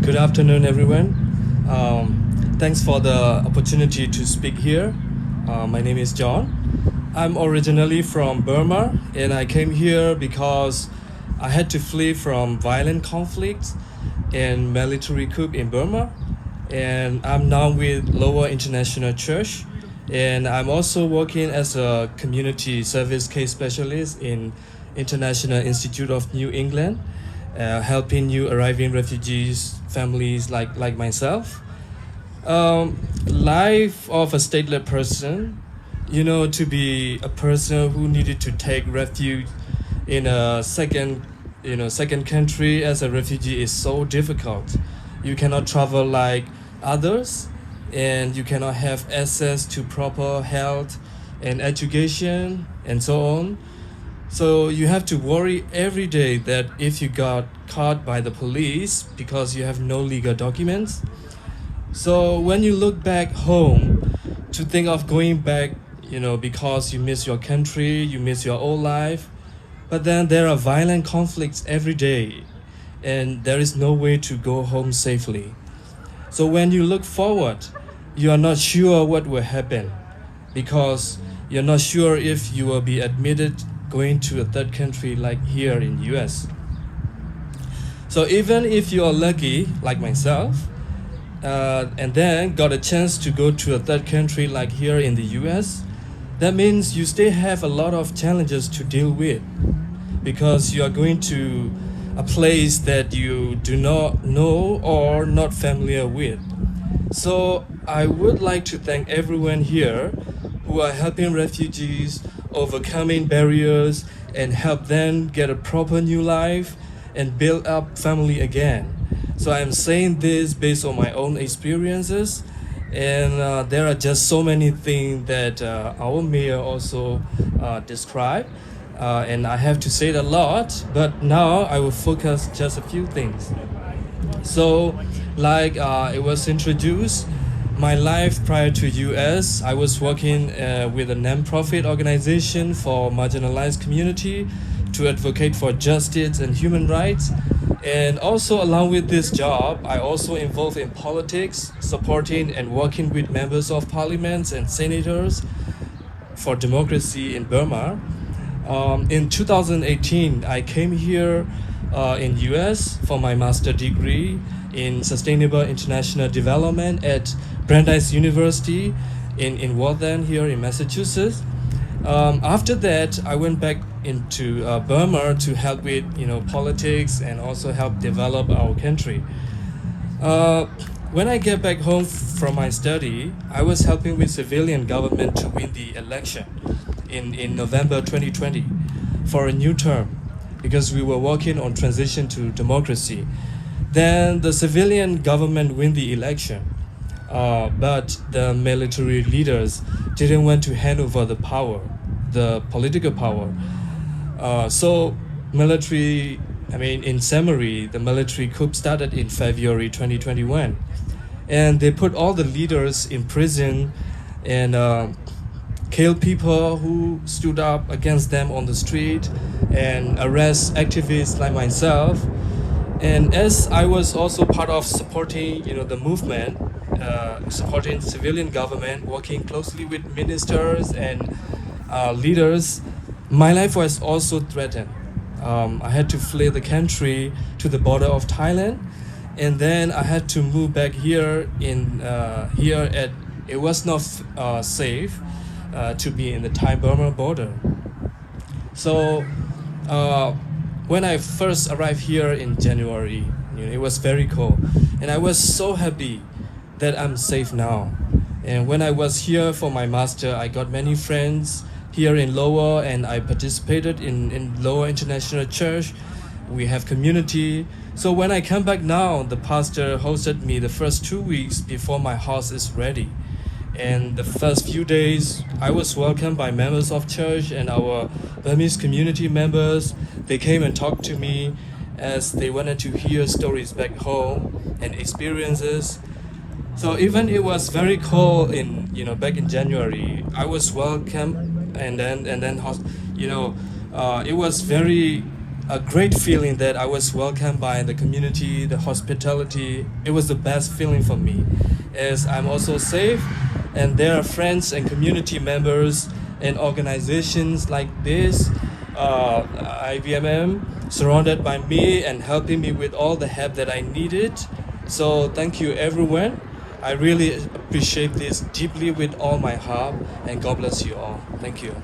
Good afternoon, everyone. Thanks for the opportunity to speak here. My name is John. I'm originally from Burma, and I came here because I had to flee from violent conflicts and military coup in Burma. And I'm now with Lower International Church, and I'm also working as a community service case specialist in International Institute of New England, helping new arriving refugees, families like myself. Life of a stateless person, to be a person who needed to take refuge in a second country as a refugee is so difficult. You cannot travel like others, and you cannot have access to proper health and education and so on. So you have to worry every day that if you got caught by the police because you have no legal documents. So when you look back home to think of going back, because you miss your country, you miss your old life, but then there are violent conflicts every day, and there is no way to go home safely. So when you look forward, you are not sure what will happen because you're not sure if you will be admitted going to a third country like here in US. So even if you are lucky, like myself, and then got a chance to go to a third country like here in the US, that means you still have a lot of challenges to deal with because you are going to a place that you do not know or not familiar with. So I would like to thank everyone here who are helping refugees overcoming barriers and help them get a proper new life and build up family again. So I'm saying this based on my own experiences, and there are just so many things that our mayor also described, and I have to say it a lot, but now I will focus just a few things. So, like it was introduced, my life prior to US, I was working with a non-profit organization for marginalized community to advocate for justice and human rights. And also along with this job, I also involved in politics, supporting and working with members of parliaments and senators for democracy in Burma. In 2018, I came here in US for my master's degree in Sustainable International Development at Brandeis University in Waltham here in Massachusetts. After that, I went back into Burma to help with politics and also help develop our country. When I get back home from my study, I was helping with civilian government to win the election in November 2020 for a new term because we were working on transition to democracy. Then the civilian government win the election, but the military leaders didn't want to hand over the power, the political power. So military, in summary, the military coup started in February 2021, and they put all the leaders in prison and kill people who stood up against them on the street and arrest activists like myself. And as I was also part of supporting, the movement, supporting civilian government, working closely with ministers and leaders, my life was also threatened. I had to flee the country to the border of Thailand, and then I had to move back here it was not safe to be in the Thai-Burma border. So when I first arrived here in January, it was very cold, and I was so happy that I'm safe now. And when I was here for my master, I got many friends here in Lower, and I participated in Lower International Church. We have community. So when I come back now, the pastor hosted me the first 2 weeks before my house is ready. And the first few days, I was welcomed by members of church and our Burmese community members. They came and talked to me as they wanted to hear stories back home and experiences. So even it was very cold back in January, I was welcome, and then it was very a great feeling that I was welcomed by the community, the hospitality. It was the best feeling for me, as I'm also safe, and there are friends and community members and organizations like this, IVMM, surrounded by me and helping me with all the help that I needed. So thank you, everyone. I really appreciate this deeply with all my heart, and God bless you all. Thank you.